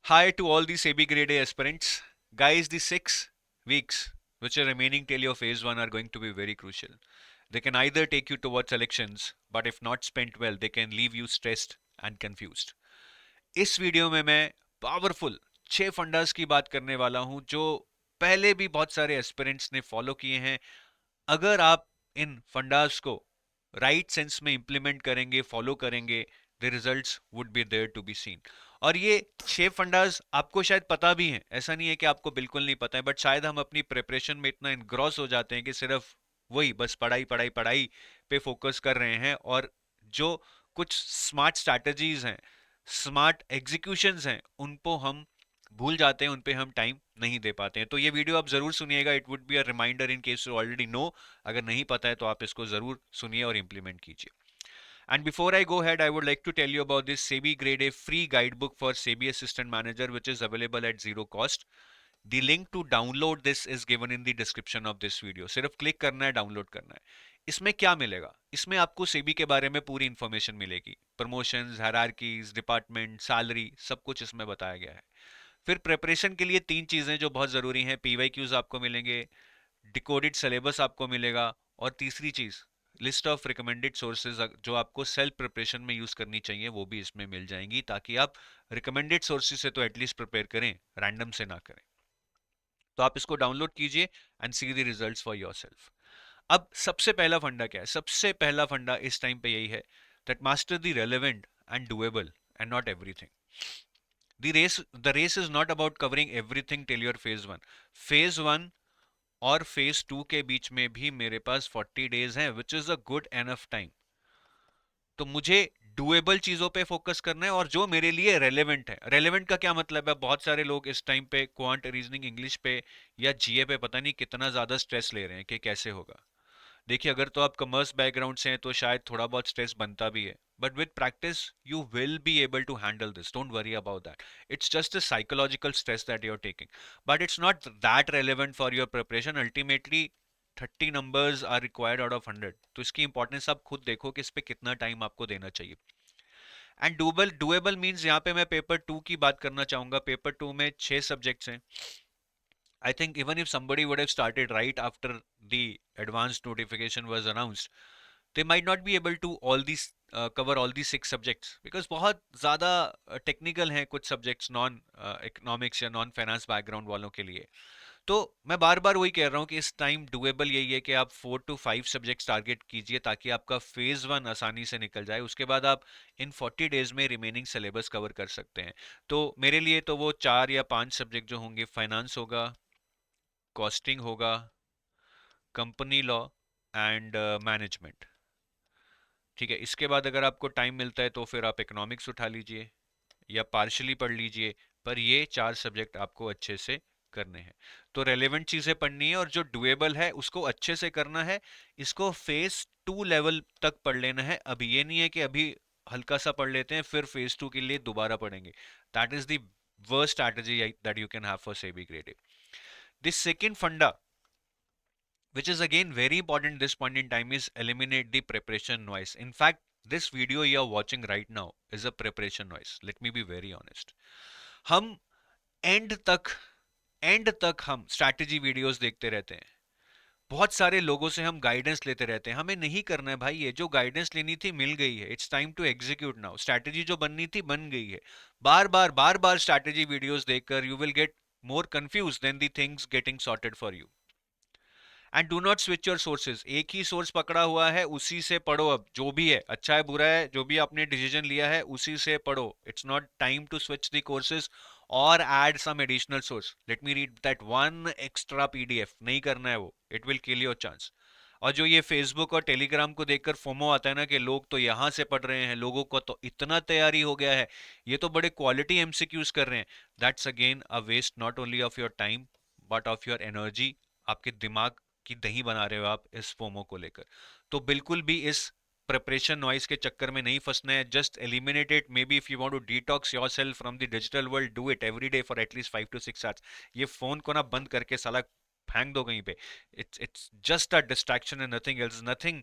Hi to all the SEBI Grade A aspirants. Guys, the 6 weeks which are remaining till your phase 1 are going to be very crucial. They can either take you towards elections, but if not spent well, they can leave you stressed and confused. इस video में मैं powerful 6 fundas की बात करने वाला हूं जो पहले भी बहुत सारे एस्पिरेंट्स ने फॉलो किए हैं। अगर आप इन फंडास को राइट सेंस में इंप्लीमेंट करेंगे, फॉलो करेंगे, the results would be there to be seen. और ये 6 फंडास आपको शायद पता भी हैं, ऐसा नहीं है कि आपको बिल्कुल नहीं पता है, बट शायद हम अपनी प्रिपरेशन में इतना इनग्रॉस हो जाते हैं कि सिर्फ वही बस पढ़ाई पढ़ाई पढ़ाई पे फोकस कर रहे हैं, और जो कुछ स्मार्ट स्ट्रैटेजीज हैं, स्मार्ट एग्जीक्यूशंस हैं, उनको हम भूल जाते हैं, उन पे हम टाइम नहीं दे पाते हैं। तो ये वीडियो आप जरूर सुनिएगा, it would be a reminder in case you already know. अगर नहीं पता है तो आप इसको जरूर सुनिए और इंप्लीमेंट कीजिए। And before I go ahead, I would like to tell you about this SEBI Grade A free guidebook for SEBI Assistant Manager, which is available at zero cost. The link to download this is given in the description of this video. सिर्फ click करना है, download करना है। इसमें क्या मिलेगा? इसमें आपको सेबी के बारे में पूरी इंफॉर्मेशन मिलेगी, प्रमोशंस, हायरार्कीज, डिपार्टमेंट, सैलरी, सब कुछ इसमें बताया गया है। फिर प्रिपरेशन के लिए 3 चीजें जो बहुत जरूरी हैं, पीवाईक्यूज आपको मिलेंगे, डिकोडेड सिलेबस आपको मिलेगा, और तीसरी चीज लिस्ट ऑफ रिकमेंडेड सोर्सेज जो आपको सेल्फ प्रिपरेशन में यूज करनी चाहिए वो भी इसमें मिल जाएंगी, ताकि आप रिकमेंडेड सोर्सेज से तो एटलीस्ट प्रिपेयर करें, रैंडम से ना करें। तो आप इसको डाउनलोड कीजिए and see the results for yourself. अब सबसे पहला फंडा क्या है? सबसे पहला फंडा इस टाइम पे यही है, that master the relevant and doable and not everything. The race is not about covering everything till your phase 1. Phase 1 और phase 2 के बीच में भी मेरे पास 40 days हैं, which is a good enough time. तो मुझे डुएबल चीजों पे फोकस करना है और जो मेरे लिए रेलेवेंट है। रेलेवेंट का क्या मतलब है? बहुत सारे लोग इस टाइम पे क्वांट, रीजनिंग, इंग्लिश पे या जीए पे पता नहीं कितना ज्यादा स्ट्रेस ले रहे हैं कि कैसे होगा। देखिए, अगर तो आप कॉमर्स बैकग्राउंड से हैं तो शायद थोड़ा बहुत स्ट्रेस बनता भी है, but with practice you will be able to handle this, don't worry about that. It's just a psychological stress that you are taking, but it's not that relevant for your preparation. Ultimately 30 numbers are required out of 100, तो इसकी importance आप खुद देखो कि इस पे कितना time आपको देना चाहिए। एंड डुएबल डुएबल मीन्स यहाँ पे मैं पेपर 2 की बात करना चाहूंगा। पेपर 2 में 6 सब्जेक्ट्स हैं। I think even if somebody would have started right after the advanced notification was announced, they might not be able to all these cover all these 6 subjects, because बहुत ज़्यादा technical हैं कुछ subjects non economics या non finance background वालों के लिए। तो मैं बार बार वही कह रहा हूँ कि इस टाइम डुएबल यही है कि आप 4 to 5 सब्जेक्ट्स टारगेट कीजिए, ताकि आपका फेज 1 आसानी से निकल जाए। उसके बाद आप इन 40 डेज में रिमेनिंग सिलेबस कवर कर सकते हैं। तो मेरे लिए तो वो 4 या 5 सब्जेक्ट जो होंगे, फाइनेंस होगा, कॉस्टिंग होगा, कंपनी लॉ एंड मैनेजमेंट। ठीक है, इसके बाद अगर आपको टाइम मिलता है तो फिर आप इकोनॉमिक्स उठा लीजिए या पार्शली पढ़ लीजिए, पर ये 4 सब्जेक्ट आपको अच्छे से करने हैं। तो रेलेवेंट चीज़ें पढ़नी है और जो डुएबल है उसको अच्छे से करना है। इसको फेज 2 लेवल तक पढ़ लेना है। अभी ये नहीं है कि अभी हल्का सा पढ़ लेते हैं फिर फेज 2 के लिए दोबारा पढ़ेंगे। That is the worst strategy that you can have for SEBI grade A. This second फंडा, which is again very important this point in time, is eliminate the preparation noise. In fact, this video you are watching right now is a preparation noise. Let me be very honest. हम and तक and तक हम strategy videos देखते रहते हैं, बहुत सारे लोगों से हम गाइडेंस लेते रहते हैं। हमें नहीं करना है भाई, ये जो गाइडेंस लेनी थी मिल गई है। It's time to execute now. Strategy जो बननी थी बन गई है। बार बार स्ट्रैटेजी वीडियोस देखकर you will get more confuse then the things getting sorted for you. And do not switch your sources. एक ही सोर्स पकड़ा हुआ है, उसी से पढ़ो। अब जो भी है, अच्छा है बुरा है, जो भी आपने डिसीजन लिया है उसी से पढ़ो। It's not time to switch the courses और add some additional source. Let me read that one extra PDF, नहीं करना है वो। It will kill your chance. और जो ये फेसबुक और टेलीग्राम को देखकर फोमो आता है ना कि लोग तो यहाँ से पढ़ रहे हैं, लोगों को तो इतना तैयारी हो गया है, ये तो बड़े क्वालिटी एमसीक्यूज कर रहे हैं, that's again a waste not only of your time but of your energy. आपके दिमाग की दही बना रहे हो आप इस फोमो को लेकर। तो बिल्कुल भी इस प्रिपरेशन नॉइस के चक्कर में नहीं फंसना है। Just eliminate it. Maybe if you want to detox yourself from the digital world, do it every day for at least 5 to 6 hours. ये फोन को ना बंद करके साला फेंक दो कहीं पे। it's just a distraction and nothing else. Nothing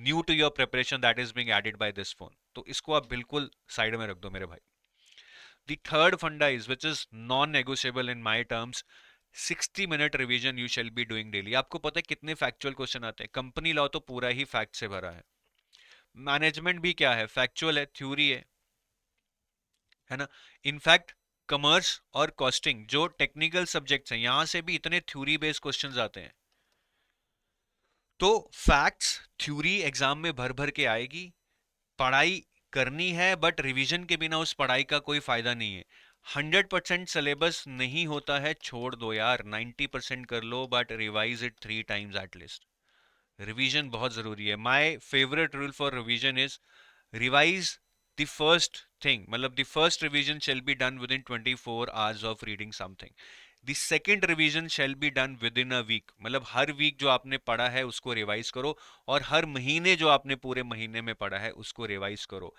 new to your preparation that is being added by this phone. तो इसको आप बिल्कुल साइड में रख दो मेरे भाई। The third funda is, which is non-negotiable in my terms, 60 minute revision you shall be doing daily. आपको पता है कितने फैक्चुअल क्वेश्चन आते हैं? कंपनी लॉ तो पूरा ही फैक्ट से भरा है, मैनेजमेंट भी क्या है, फैक्चुअल है, थ्योरी है ना। इनफैक्ट कॉमर्स और कॉस्टिंग जो टेक्निकल सब्जेक्ट्स हैं, यहां से भी इतने थ्योरी बेस्ड क्वेश्चंस आते हैं। तो फैक्ट्स थ्योरी एग्जाम में भर भर के आएगी। पढ़ाई करनी है, बट रिवीजन के बिना उस पढ़ाई का कोई फायदा नहीं है। 100% सिलेबस नहीं होता है, छोड़ दो यार, 90% कर लो, but revise it 3 times at least. Revision बहुत जरूरी है। My favourite rule for revision is revise the first thing, मतलब the first revision shall be done within 24 hours of reading something. The second revision shall be done within a week, मतलब हर week जो आपने पढ़ा है उसको revise करो, और हर महीने जो आपने पूरे महीने में पढ़ा है उसको रिवाइज करो।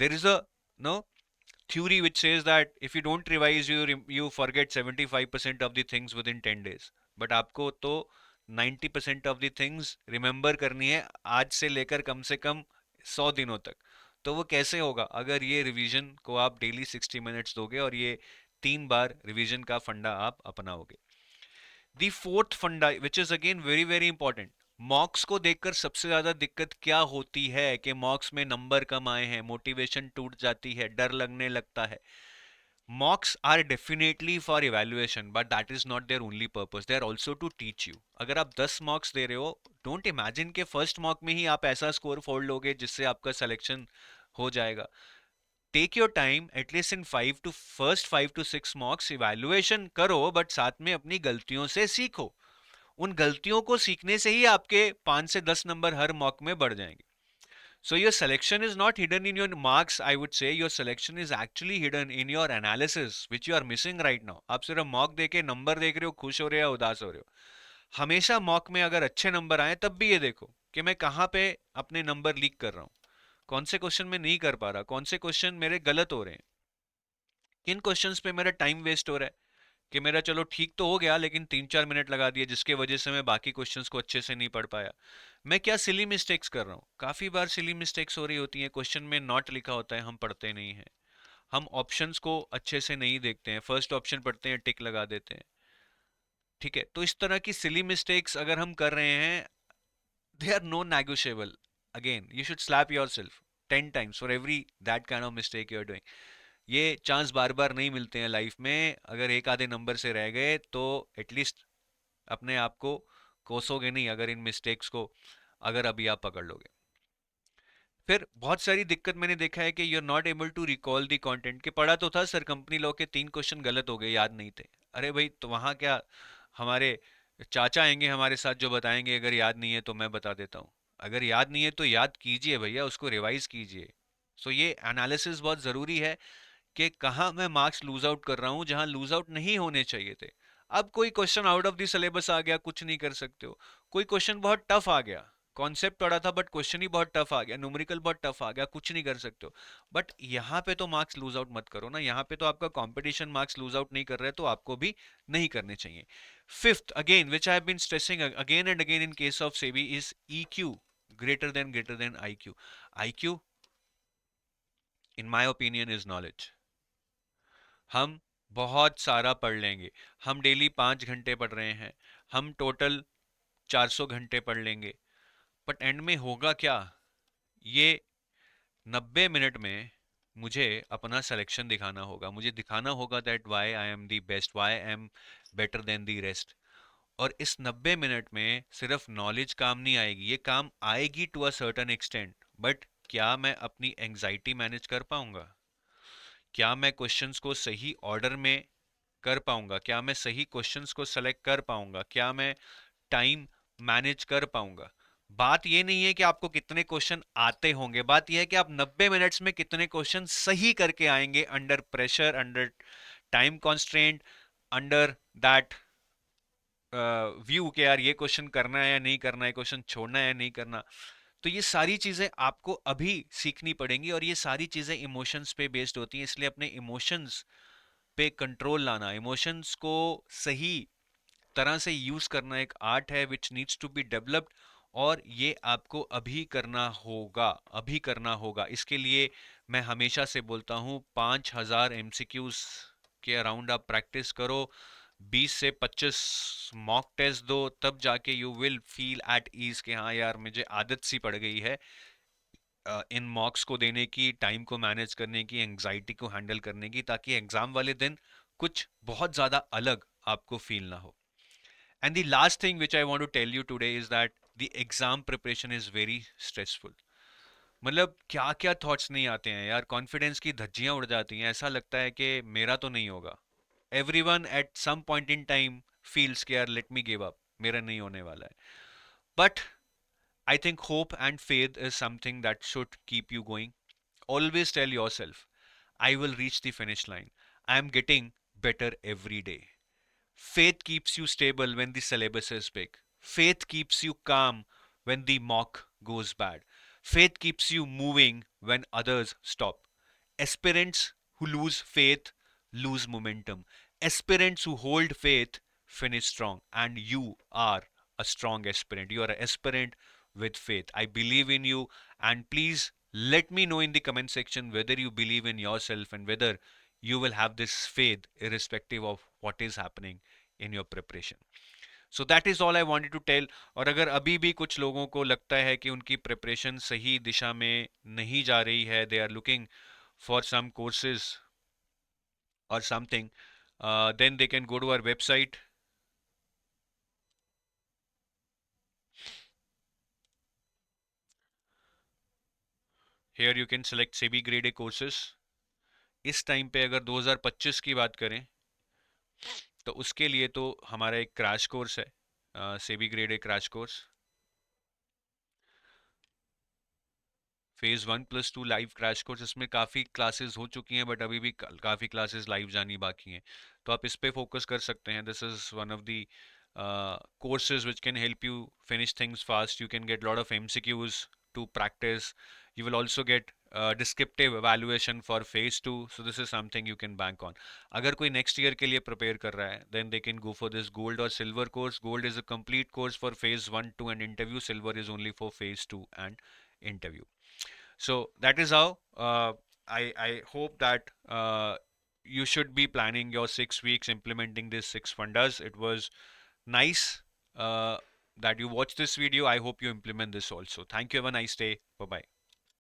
There is a no theory which says that if you don't revise, you forget 75% of the things within 10 days, but आपको तो 90% of the things remember करनी है आज से लेकर कम से कम 100 दिनों तक। तो वो कैसे होगा? अगर ये रिवीजन को आप डेली 60 मिनट्स दोगे और ये 3 बार रिवीजन का फंडा आप अपनाओगे। दी फोर्थ फंडा which is again very very important, मॉक्स को देखकर सबसे ज्यादा दिक्कत क्या होती है कि मॉक्स में नंबर कम आए हैं, मोटिवेशन टूट जाती है, डर लगने लगता है। Mocks are definitely for evaluation, but that is not their only purpose, they are also to teach you. अगर आप 10 मॉक्स दे रहे हो, डोंट इमेजिन के फर्स्ट मॉक में ही आप ऐसा स्कोर फोड़ लोगे जिससे आपका सिलेक्शन हो जाएगा। Take your time, at least in 5 to 6 mocks evaluation करो, बट साथ में अपनी गलतियों से सीखो। उन गलतियों को सीखने से ही आपके 5 से 10 नंबर हर मॉक में बढ़ जाएंगे। So your selection is not hidden in your marks, I would say your selection is actually hidden in your analysis, which you are missing right now. आप सिर्फ मॉक देके नंबर देख रहे हो, खुश हो रहे हो, उदास हो रहे हो। हमेशा मॉक में अगर अच्छे नंबर आए तब भी ये देखो कि मैं कहाँ पे अपने नंबर लीक कर रहा हूँ, कौन से क्वेश्चन में नहीं कर पा रहा, कौन से क्वेश्चन मेरे गलत हो रहे हैं, किन क्वेश्चंस पे मेरा टाइम वेस्ट हो रहा है। कि मेरा चलो ठीक तो हो गया, लेकिन 3-4 मिनट लगा दिए जिसके वजह से मैं बाकी क्वेश्चंस को अच्छे से नहीं पढ़ पाया। मैं क्या सिली मिस्टेक्स कर रहा हूँ? काफी बार सिली मिस्टेक्स हो रही होती हैं, क्वेश्चन में नॉट लिखा होता है, हम पढ़ते नहीं हैं, हम ऑप्शंस को अच्छे से नहीं देखते हैं, फर्स्ट ऑप्शन पढ़ते हैं, टिक लगा देते हैं। ठीक है, तो इस तरह की सिली मिस्टेक्स अगर हम कर रहे हैं, they are no negotiable. Again you should slap yourself 10 times for every that kind of mistake you are doing. ये चांस बार बार नहीं मिलते हैं लाइफ में, अगर एक आधे नंबर से रह गए तो एटलीस्ट अपने आप को कोसोगे नहीं, अगर इन मिस्टेक्स को अगर अभी आप पकड़ लोगे। फिर बहुत सारी दिक्कत मैंने देखा है कि you are not able to recall the content. के पढ़ा तो था सर, कंपनी लॉ के 3 क्वेश्चन गलत हो गए, याद नहीं थे। अरे भाई, तो वहां क्या हमारे चाचा आएंगे हमारे साथ जो बताएंगे? अगर याद नहीं है तो मैं बता देता हूँ। अगर याद नहीं है तो याद कीजिए भैया, उसको रिवाइज कीजिए। सो ये एनालिसिस बहुत ज़रूरी है कि कहाँ मैं मार्क्स लूज आउट कर रहा हूँ जहाँ लूज आउट नहीं होने चाहिए थे। अब कोई question out of the syllabus आ गया, कुछ नहीं कर सकते हो। कोई क्वेश्चन बहुत टफ आ गया, कॉन्सेप्ट पढ़ा था बट क्वेश्चन ही बहुत टफ आ गया, न्यूमेरिकल बहुत टफ आ गया, कुछ नहीं कर सकते हो। बट यहाँ पे तो मार्क्स लूज आउट मत करो ना, यहाँ पे तो आपका कंपटीशन मार्क्स लूज आउट नहीं कर रहा है, तो आपको भी नहीं करने चाहिए। Fifth again which I have been stressing again and again in case of SEBI is EQ greater than IQ. IQ in my opinion is knowledge. हम बहुत सारा पढ़ लेंगे, हम डेली 5 घंटे पढ़ रहे हैं, हम टोटल 400 घंटे पढ़ लेंगे, बट एंड में होगा क्या? ये 90 मिनट में मुझे अपना सिलेक्शन दिखाना होगा, मुझे दिखाना होगा that why I am the best, why I am better than the rest. और इस 90 मिनट में सिर्फ नॉलेज काम नहीं आएगी, ये काम आएगी to a certain extent, but क्या मैं अपनी एंग्जाइटी मैनेज कर पाऊंगा? क्या मैं क्वेश्चंस को सही ऑर्डर में कर पाऊंगा? क्या मैं सही क्वेश्चंस को सेलेक्ट कर पाऊंगा? क्या मैं टाइम मैनेज कर पाऊंगा? बात ये नहीं है कि आपको कितने क्वेश्चन आते होंगे, बात यह है कि आप 90 मिनट्स में कितने क्वेश्चन सही करके आएंगे, under pressure, under time constraint, under that view के यार ये क्वेश्चन करना है या नहीं करना है, क्वेश्चन छोड़ना है या नहीं करना। तो ये सारी चीजें आपको अभी सीखनी पड़ेंगी, और ये सारी चीजें इमोशंस पे बेस्ड होती हैं, इसलिए अपने इमोशंस पे कंट्रोल लाना, इमोशंस को सही तरह से यूज करना एक आर्ट है which needs to be developed. और ये आपको अभी करना होगा, अभी करना होगा। इसके लिए मैं हमेशा से बोलता हूँ 5000 एमसीक्यूज के अराउंड आप प्रैक्टिस करो, 20 से 25 मॉक टेस्ट दो, तब जाके you will feel at ease कि हाँ यार मुझे आदत सी पड़ गई है इन मॉक्स को देने की, टाइम को मैनेज करने की, एंग्जाइटी को हैंडल करने की, ताकि एग्जाम वाले दिन कुछ बहुत ज़्यादा अलग आपको फील ना हो। And the last thing which I want to tell you today is that the exam preparation is very stressful. मतलब क्या क्या थॉट्स नहीं आते हैं यार, कॉन्फिडेंस की धज्जियां उड़ जाती हैं, ऐसा लगता है कि मेरा तो नहीं होगा। Everyone at some point in time feels कि यार लेट मी गिव अप, मेरा नहीं होने वाला है। But I think hope and faith is something that should keep you going. Always tell yourself, I will reach the finish line. I am getting better every day. Faith keeps you stable when the syllabus is big. Faith keeps you calm when the mock goes bad. Faith keeps you moving when others stop. Aspirants who lose faith lose momentum. Aspirants who hold faith finish strong. And you are a strong aspirant. You are an aspirant with faith. I believe in you. And please let me know in the comment section whether you believe in yourself and whether you will have this faith irrespective of what is happening in your preparation. So that is all I wanted to tell. और अगर अभी भी कुछ लोगों को लगता है कि उनकी प्रिपरेशन सही दिशा में नहीं जा रही है, they are looking for some courses or something, then they can go to our website. Here you can select SEBI grade A courses. इस टाइम पे अगर 2025 की बात करें तो उसके लिए तो हमारा एक क्रैश कोर्स है, SEBI grade A crash course, phase 1+2 live crash course. इसमें काफ़ी क्लासेस हो चुकी हैं बट अभी भी काफ़ी क्लासेस लाइव जानी बाकी हैं, तो आप इस पे फोकस कर सकते हैं। This is one of the courses which can help you finish things fast. You can get a lot of MCQs to practice. You will also get descriptive evaluation for phase 2, so this is something you can bank on. अगर कोई next year के लिए prepare कर रहा है then they can go for this gold or silver course. Gold is a complete course for phase 1, 2 and interview. Silver is only for phase 2 and interview. So that is how I hope that you should be planning your 6 weeks, implementing these 6 fundas. It was nice uh, that you watched this video. I hope you implement this also. Thank you. Have a nice day. Bye bye.